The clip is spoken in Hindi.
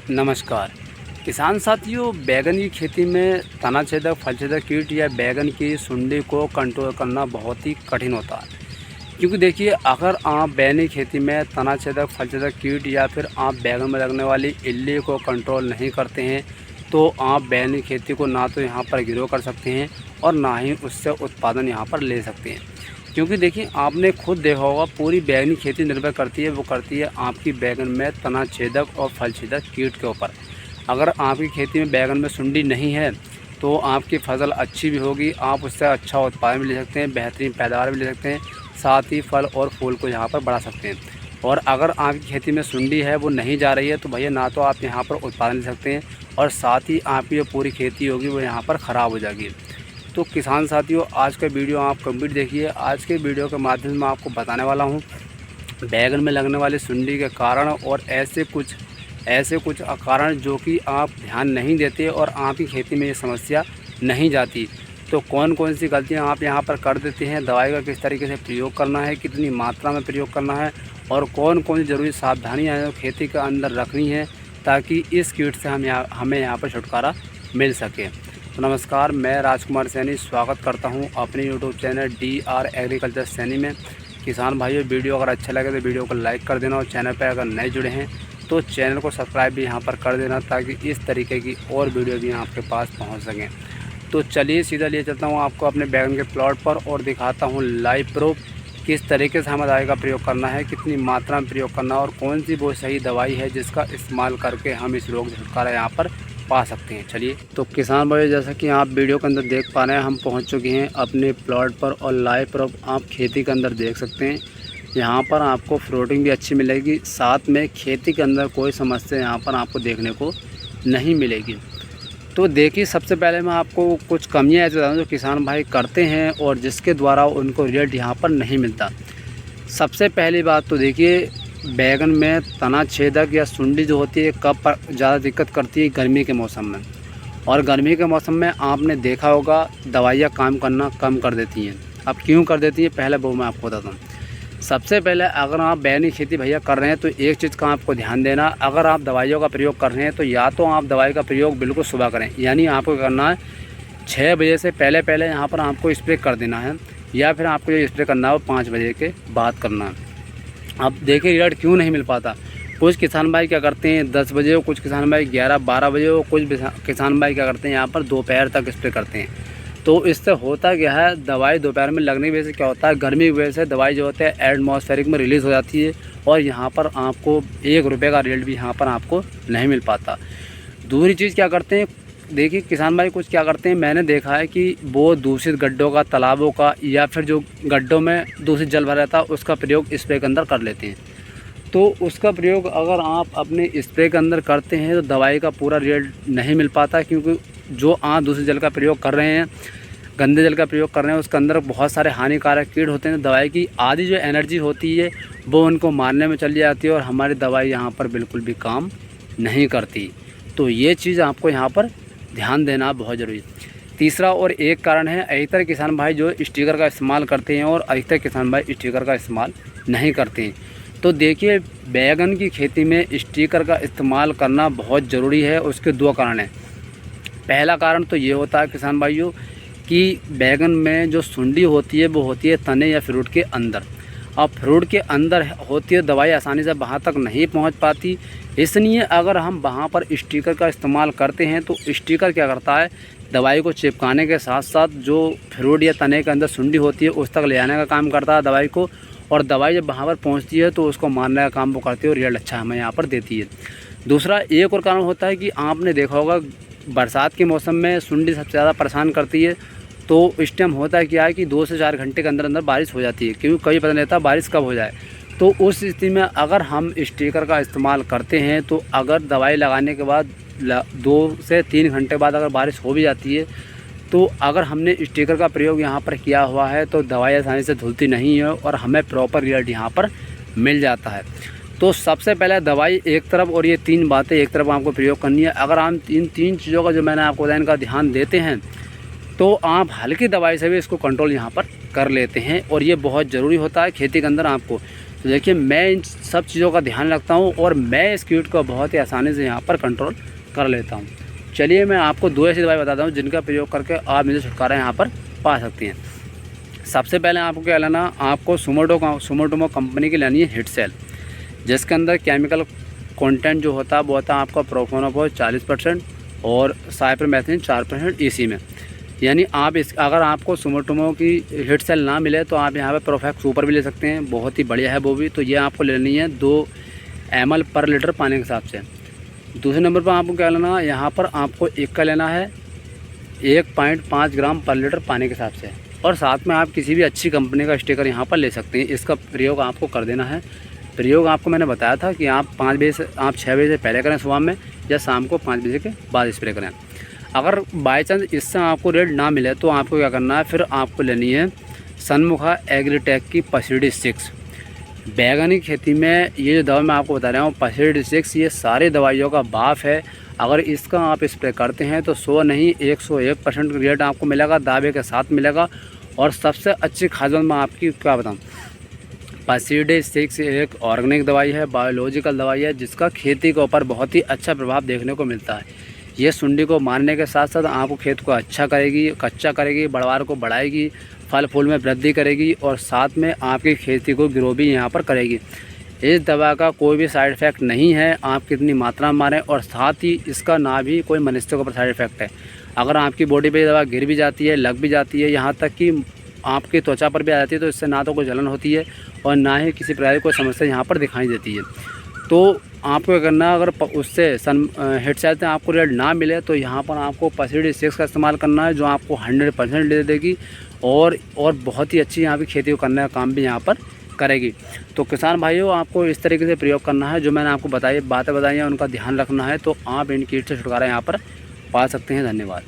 नमस्कार किसान साथियों, बैगन की खेती में तनाछेदक फलछेदक कीट या बैगन की सुंडी को कंट्रोल करना बहुत ही कठिन होता है। क्योंकि देखिए, अगर आप बैगन की खेती में तनाछेदक फलछेदक कीट या फिर आप बैगन में लगने वाली इल्ली को कंट्रोल नहीं करते हैं, तो आप बैगन की खेती को ना तो यहाँ पर ग्रो कर सकते हैं और ना ही उससे उत्पादन यहाँ पर ले सकते हैं। क्योंकि देखिए, आपने खुद देखा होगा, पूरी बैगन की खेती निर्भर करती है, वो करती है आपकी बैगन में तनाछेदक और फलछेदक कीट के ऊपर। अगर आपकी खेती में बैगन में सुंडी नहीं है तो आपकी फ़सल अच्छी भी होगी, आप उससे अच्छा उत्पादन भी ले सकते हैं, बेहतरीन पैदावार भी ले सकते हैं, साथ ही फल और फूल को यहाँ पर बढ़ा सकते हैं। और अगर आपकी खेती में सुंडी है, वो नहीं जा रही है, तो भैया ना तो आप यहाँ पर उत्पादन ले सकते हैं और साथ ही आपकी जो पूरी खेती होगी वो यहाँ पर ख़राब हो जाएगी। तो किसान साथियों, आज का वीडियो आप कंप्लीट देखिए। आज के वीडियो के माध्यम से मैं आपको बताने वाला हूँ बैगन में लगने वाली सुंडी के कारण और ऐसे कुछ कारण जो कि आप ध्यान नहीं देते और आपकी खेती में ये समस्या नहीं जाती। तो कौन कौन सी गलतियां आप यहां पर कर देते हैं, दवाई का किस तरीके से प्रयोग करना है, कितनी मात्रा में प्रयोग करना है और कौन कौन सी ज़रूरी सावधानियां हैं जो खेती के अंदर रखनी है ताकि इस कीट से हमें यहाँ पर छुटकारा मिल सके। तो नमस्कार, मैं राजकुमार सैनी स्वागत करता हूँ अपने YouTube channel DR agriculture Saini में। किसान भाइयों, वीडियो अगर अच्छा लगे तो वीडियो को लाइक कर देना और चैनल पर अगर नए जुड़े हैं तो चैनल को सब्सक्राइब भी यहाँ पर कर देना ताकि इस तरीके की और वीडियो भी आपके पास पहुँच सकें। तो चलिए सीधा ले चलता हूँ आपको अपने बैगन के प्लॉट पर और दिखाता हूँ लाइव प्रूफ किस तरीके से हमें दवाई का प्रयोग करना है, कितनी मात्रा में प्रयोग करना है और कौन सी वो सही दवाई है जिसका इस्तेमाल करके हम इस रोग से छुटकारा यहाँ पर पा सकते हैं। चलिए, तो किसान भाई, जैसा कि आप वीडियो के अंदर देख पा रहे हैं, हम पहुँच चुके हैं अपने प्लॉट पर और लाइव प्रूफ आप खेती के अंदर देख सकते हैं। यहाँ पर आपको फ्रूटिंग भी अच्छी मिलेगी, साथ में खेती के अंदर कोई समस्या यहाँ पर आपको देखने को नहीं मिलेगी। तो देखिए, सबसे पहले मैं आपको कुछ कमियाँ ऐसे बताऊँ जो किसान भाई करते हैं और जिसके द्वारा उनको रिजल्ट यहाँ पर नहीं मिलता। सबसे पहली बात तो देखिए, बैगन में तनाछेदक या सुंडी जो होती है कब पर ज़्यादा दिक्कत करती है? गर्मी के मौसम में। और गर्मी के मौसम में आपने देखा होगा दवाइयाँ काम करना कम कर देती हैं। अब क्यों कर देती हैं, पहले वो मैं आपको बताता हूँ। सबसे पहले, अगर आप बैगन की खेती भैया कर रहे हैं तो एक चीज़ का आपको ध्यान देना, अगर आप दवाइयों का प्रयोग कर रहे हैं तो या तो आप दवाई का प्रयोग बिल्कुल सुबह करें, यानी आपको करना है 6 बजे से पहले यहाँ पर आपको स्प्रे कर देना है, या फिर आपको जो स्प्रे करना है वो 5 बजे के बाद करना है। अब देखिए रिजल्ट क्यों नहीं मिल पाता। कुछ किसान भाई क्या करते हैं 10 बजे, कुछ किसान भाई 11-12 बजे, कुछ किसान भाई क्या करते हैं यहाँ पर दोपहर तक स्प्रे करते हैं। तो इससे होता क्या है, दवाई दोपहर में लगने की वजह से क्या होता है, गर्मी की वजह से दवाई जो होती है एटमॉस्फेरिक में रिलीज़ हो जाती है और यहाँ पर आपको 1 रुपये का रिजल्ट भी यहाँ पर आपको नहीं मिल पाता। दूसरी चीज़ क्या करते हैं, देखिए किसान भाई कुछ क्या करते हैं, मैंने देखा है कि वो दूषित गड्ढों का, तालाबों का, या फिर जो गड्ढों में दूषित जल भरा रहता है उसका प्रयोग स्प्रे के अंदर कर लेते हैं। तो उसका प्रयोग अगर आप अपने स्प्रे के अंदर करते हैं तो दवाई का पूरा रिजल्ट नहीं मिल पाता, क्योंकि जो आप दूसरे जल का प्रयोग कर रहे हैं, गंदे जल का प्रयोग कर रहे हैं, उसके अंदर बहुत सारे हानिकारक कीट होते हैं। दवाई की आधी जो एनर्जी होती है वो उनको मारने में चली जाती है और हमारी दवाई यहाँ पर बिल्कुल भी काम नहीं करती। तो ये चीज़ आपको यहाँ पर ध्यान देना बहुत ज़रूरी है। तीसरा और एक कारण है, अधिकतर किसान भाई जो स्टिकर का इस्तेमाल करते हैं और अधिकतर किसान भाई स्टिकर का इस्तेमाल नहीं करते हैं। तो देखिए, बैगन की खेती में स्टिकर का इस्तेमाल करना बहुत ज़रूरी है। उसके 2 कारण हैं। पहला कारण तो ये होता है किसान भाइयों कि बैगन में जो सुंडी होती है वो होती है तने या फ्रूट के अंदर। अब फ्रूट के अंदर होती है, दवाई आसानी से वहाँ तक नहीं पहुँच पाती, इसलिए अगर हम वहाँ पर स्टिकर का इस्तेमाल करते हैं तो स्टिकर क्या करता है, दवाई को चिपकाने के साथ साथ जो फ्रूट या तने के अंदर सुंडी होती है उस तक ले जाने का काम करता है दवाई को, और दवाई जब वहाँ पर पहुँचती है तो उसको मारने का काम वो करती है और रिजल्ट अच्छा हमें यहाँ पर देती है। दूसरा एक और कारण होता है कि आपने देखा होगा बरसात के मौसम में सुंडी सबसे ज़्यादा परेशान करती है। तो इस टाइम होता है क्या है कि 2 से 4 घंटे के अंदर अंदर बारिश हो जाती है, क्योंकि कभी पता नहीं रहता बारिश कब हो जाए। तो उस स्थिति में अगर हम स्टिकर का इस्तेमाल करते हैं तो अगर दवाई लगाने के बाद 2 से 3 घंटे बाद अगर बारिश हो भी जाती है तो अगर हमने स्टिकर का प्रयोग यहाँ पर किया हुआ है तो दवाई आसानी से धुलती नहीं है और हमें प्रॉपर रिजल्ट यहाँ पर मिल जाता है। तो सबसे पहले दवाई एक तरफ और ये 3 बातें एक तरफ आपको प्रयोग करनी है। अगर हम इन 3 चीज़ों का जो मैंने आपको बताया इनका ध्यान देते हैं तो आप हल्की दवाई से भी इसको कंट्रोल यहाँ पर कर लेते हैं और ये बहुत ज़रूरी होता है खेती के अंदर आपको, तो देखिए मैं इन सब चीज़ों का ध्यान रखता हूँ और मैं इस कीट को बहुत ही आसानी से यहाँ पर कंट्रोल कर लेता हूँ। चलिए मैं आपको 2 ऐसी दवाई बताता हूँ जिनका प्रयोग करके आप मुझे छुटकारा यहाँ पर पा सकती हैं। सबसे पहले आपको क्या लेना, आपको सुमोटोमो कंपनी की लेनी है हिट सेल, जिसके अंदर केमिकल कंटेंट जो होता है वो होता है आपका प्रोफेनोफॉस 40% और साइपरमेथ्रिन 4% ईसी में। यानी आप अगर आपको सुमोटोमो की हिट सेल ना मिले तो आप यहाँ पे प्रोफेक्स सुपर भी ले सकते हैं, बहुत ही बढ़िया है वो भी। तो ये आपको लेनी है 2 ml पर लीटर पानी के हिसाब से। दूसरे नंबर पर आपको क्या लेना, यहाँ पर आपको एक का लेना है 1.5 ग्राम पर लीटर पानी के हिसाब से, और साथ में आप किसी भी अच्छी कंपनी का स्टिकर यहाँ पर ले सकते हैं। इसका प्रयोग आपको कर देना है। प्रयोग आपको मैंने बताया था कि आप 6 बजे से पहले करें सुबह में, या शाम को 5 बजे के बाद स्प्रे करें। अगर बाई चांस इससे आपको रिजल्ट ना मिले तो आपको क्या करना है, फिर आपको लेनी है सनमुखा एग्रीटेक की पसिडी 6। बैगन की खेती में ये जो दवा मैं आपको बता रहा हूँ पसिडी 6, ये सारी दवाइयों का बाप है। अगर इसका आप स्प्रे करते हैं तो 100 नहीं 101% रिजल्ट आपको मिलेगा, दावे के साथ मिलेगा। और सबसे अच्छी खाद मैं आपकी क्या बताऊँ, पसिडी 6 एक ऑर्गेनिक दवाई है, बायोलॉजिकल दवाई है, जिसका खेती के ऊपर बहुत ही अच्छा प्रभाव देखने को मिलता है। ये सुंडी को मारने के साथ साथ आपको खेत को अच्छा करेगी, कच्चा करेगी, बढ़वार को बढ़ाएगी, फल फूल में वृद्धि करेगी, और साथ में आपकी खेती को ग्रो भी यहाँ पर करेगी। इस दवा का कोई भी साइड इफ़ेक्ट नहीं है, आप कितनी मात्रा में मारें, और साथ ही इसका ना भी कोई मनुष्य के ऊपर साइड इफ़ेक्ट है। अगर आपकी बॉडी पे दवा गिर भी जाती है, लग भी जाती है, यहाँ तक कि आपकी त्वचा पर भी आ जाती है, तो इससे ना तो कोई जलन होती है और ना ही किसी प्रकार की कोई समस्या यहाँ पर दिखाई देती है। तो आपको क्या करना है, अगर उससे हिट सेल से आपको रिजल्ट ना मिले तो यहाँ पर आपको पसिडी 6 का इस्तेमाल करना है, जो आपको 100% दे देगी और बहुत ही अच्छी यहाँ की खेती को करने का काम भी यहाँ पर करेगी। तो किसान भाइयों, आपको इस तरीके से प्रयोग करना है, जो मैंने आपको बातें बताई हैं उनका ध्यान रखना है, तो आप इन कीट से छुटकारा यहाँ पर पा सकते हैं। धन्यवाद।